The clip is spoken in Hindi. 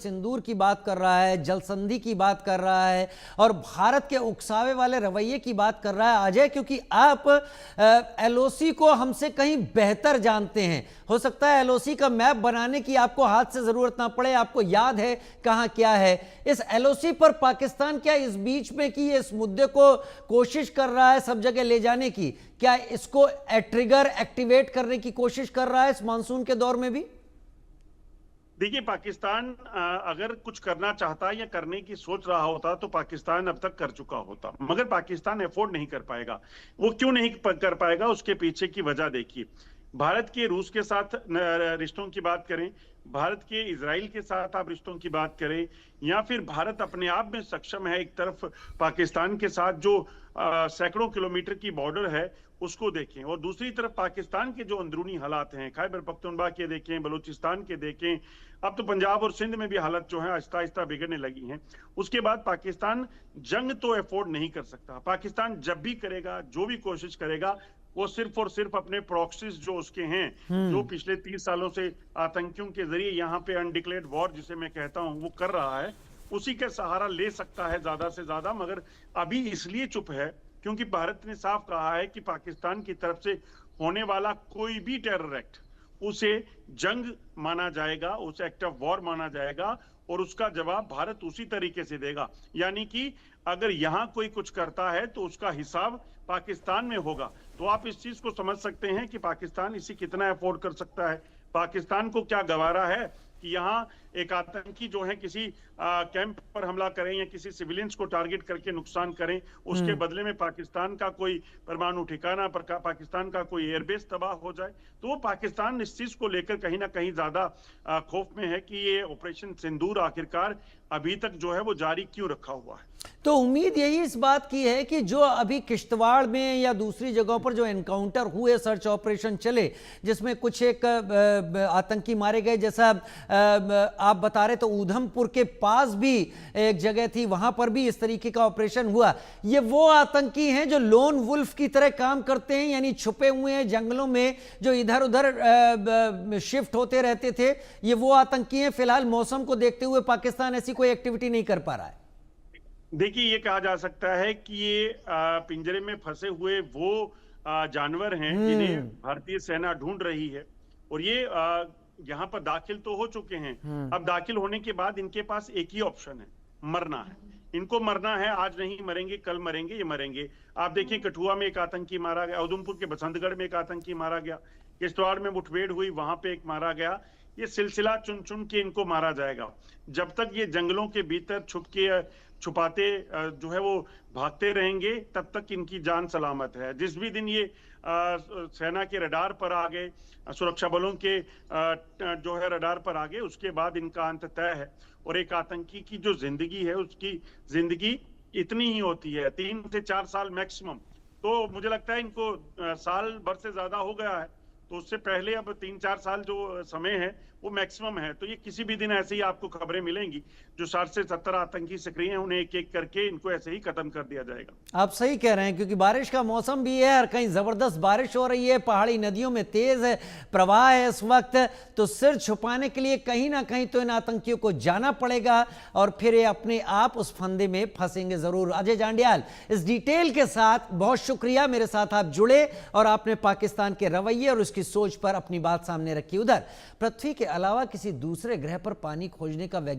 सिंदूर की बात कर रहा है, जल संधि की बात कर रहा है और भारत के उकसावे वाले रवैये की बात कर रहा है अजय, क्योंकि आप एलओसी को हमसे कहीं बेहतर जानते हैं। हो सकता है एलओसी का मैप बनाने की आपको हाथ से जरूरत ना पड़े, आपको याद है कहां क्या है। इस एलओसी पर पाकिस्तान क्या इस बीच में कि इस मुद्दे को कोशिश कर रहा है सब जगह ले जाने की, क्या इसको ट्रिगर एक्टिवेट करने की कोशिश कर रहा है इस मानसून के दौर में भी? देखिए, पाकिस्तान अगर कुछ करना चाहता या करने की सोच रहा होता तो पाकिस्तान अब तक कर चुका होता, मगर पाकिस्तान अफोर्ड नहीं कर पाएगा। वो क्यों नहीं कर पाएगा, उसके पीछे की वजह देखिए। भारत के रूस के साथ रिश्तों की बात करें, भारत के इजराइल के साथ आप रिश्तों की बात करें, या फिर भारत अपने आप में सक्षम है एक तरफ पाकिस्तान के साथ जो सैकड़ों किलोमीटर की बॉर्डर है उसको देखें, और दूसरी तरफ पाकिस्तान के जो अंदरूनी हालात हैं, खैबर पख्तूनख्वा के देखें, बलूचिस्तान के देखें, अब तो पंजाब और सिंध में भी हालत जो है आहिस्ता आहिस्ता बिगड़ने लगी हैं। उसके बाद पाकिस्तान जंग तो अफोर्ड नहीं कर सकता। पाकिस्तान जब भी करेगा, जो भी कोशिश करेगा, वो सिर्फ और सिर्फ अपने प्रॉक्सीज जो उसके हैं, जो पिछले 30 सालों से आतंकियों के जरिए यहाँ पे अनडिक्लेयर्ड वॉर जिसे मैं कहता हूँ वो कर रहा है, उसी का सहारा ले सकता है ज्यादा से ज्यादा। मगर अभी इसलिए चुप है क्योंकि भारत ने साफ कहा है कि पाकिस्तान की तरफ से होने वाला कोई भी टेरर एक्ट उसे जंग माना जाएगा, उसे एक्ट ऑफ वॉर माना जाएगा, और उसका जवाब भारत उसी तरीके से देगा। यानी कि अगर यहां कोई कुछ करता है तो उसका हिसाब पाकिस्तान में होगा। तो आप इस चीज को समझ सकते हैं कि पाकिस्तान इसे कितना अफोर्ड कर सकता है। पाकिस्तान को क्या गवारा है कि यहाँ एक आतंकी जो है किसी कैंप पर हमला करें या किसी सिविलियंस को टारगेट करके नुकसान करें, उसके बदले में पाकिस्तान का कोई परमाणु ठिकाना पर पाकिस्तान का कोई एयरबेस तबाह हो जाए। तो वो पाकिस्तान इस चीज को लेकर कहीं ना कहीं ज्यादा खौफ में है कि ये ऑपरेशन सिंदूर आखिरकार अभी तक जो है वो जारी क्यों रखा हुआ है। तो उम्मीद यही इस बात की है कि जो अभी किश्तवाड़ में या दूसरी जगहों पर जो एनकाउंटर हुए, सर्च ऑपरेशन चले, जिसमें कुछ एक आतंकी मारे गए, जैसा आप बता रहे, तो उधमपुर के पास भी एक जगह थी, वहां पर भी इस तरीके का ऑपरेशन हुआ। ये वो आतंकी हैं जो लोन वुल्फ की तरह काम करते हैं, यानी छुपे हुए हैं जंगलों में, जो इधर उधर शिफ्ट होते रहते थे, ये वो आतंकी हैं। फिलहाल मौसम को देखते हुए पाकिस्तान ऐसी कोई एक्टिविटी नहीं कर पा रहा है। देखिए, ये कहा जा सकता है कि ये पिंजरे में फंसे हुए वो जानवर हैं जिन्हें भारतीय सेना ढूंढ रही है, और ये यहाँ पर दाखिल तो हो चुके हैं। अब दाखिल होने के बाद इनके पास एक ही ऑप्शन है, मरना है। इनको मरना है, आज नहीं मरेंगे कल मरेंगे, ये मरेंगे। आप देखिए, कठुआ में एक आतंकी मारा गया, उधमपुर के बसंतगढ़ में एक आतंकी मारा गया, किश्तवाड़ में मुठभेड़ हुई, वहां पे एक मारा गया। ये सिलसिला चुन चुन के इनको मारा जाएगा। जब तक ये जंगलों के भीतर छुपाते जो है वो भागते रहेंगे, तब तक इनकी जान सलामत है। जिस भी दिन ये सेना के रडार पर आ गए, सुरक्षा बलों के जो है रडार पर आ गए, उसके बाद इनका अंत तय है। और एक आतंकी की जो जिंदगी है, उसकी जिंदगी इतनी ही होती है, 3 से 4 साल मैक्सिमम। तो मुझे लगता है इनको साल भर से ज्यादा हो गया है, तो उससे पहले अब 3-4 साल जो समय है वो मैक्सिमम है। तो ये किसी भी दिन ऐसे ही आपको खबरें मिलेंगी, जो 60 से 70 आतंकी सक्रिय हैं, उन्हें एक एक करके इनको ऐसे ही खत्म कर दिया जाएगा। आप सही कह रहे हैं, क्योंकि बारिश का मौसम भी है और कहीं जबरदस्त बारिश हो रही है, पहाड़ी नदियों में तेज है प्रवाह है इस वक्त, तो सिर छुपाने के लिए कहीं ना कहीं तो इन आतंकियों को जाना पड़ेगा और फिर ये अपने आप उस फंदे में फंसेंगे जरूर। अजय जांडियाल, इस डिटेल के साथ बहुत शुक्रिया, मेरे साथ आप जुड़े और आपने पाकिस्तान के रवैये और उसकी सोच पर अपनी बात सामने रखी। उधर पृथ्वी के अलावा किसी दूसरे ग्रह पर पानी खोजने का वैज्ञानिक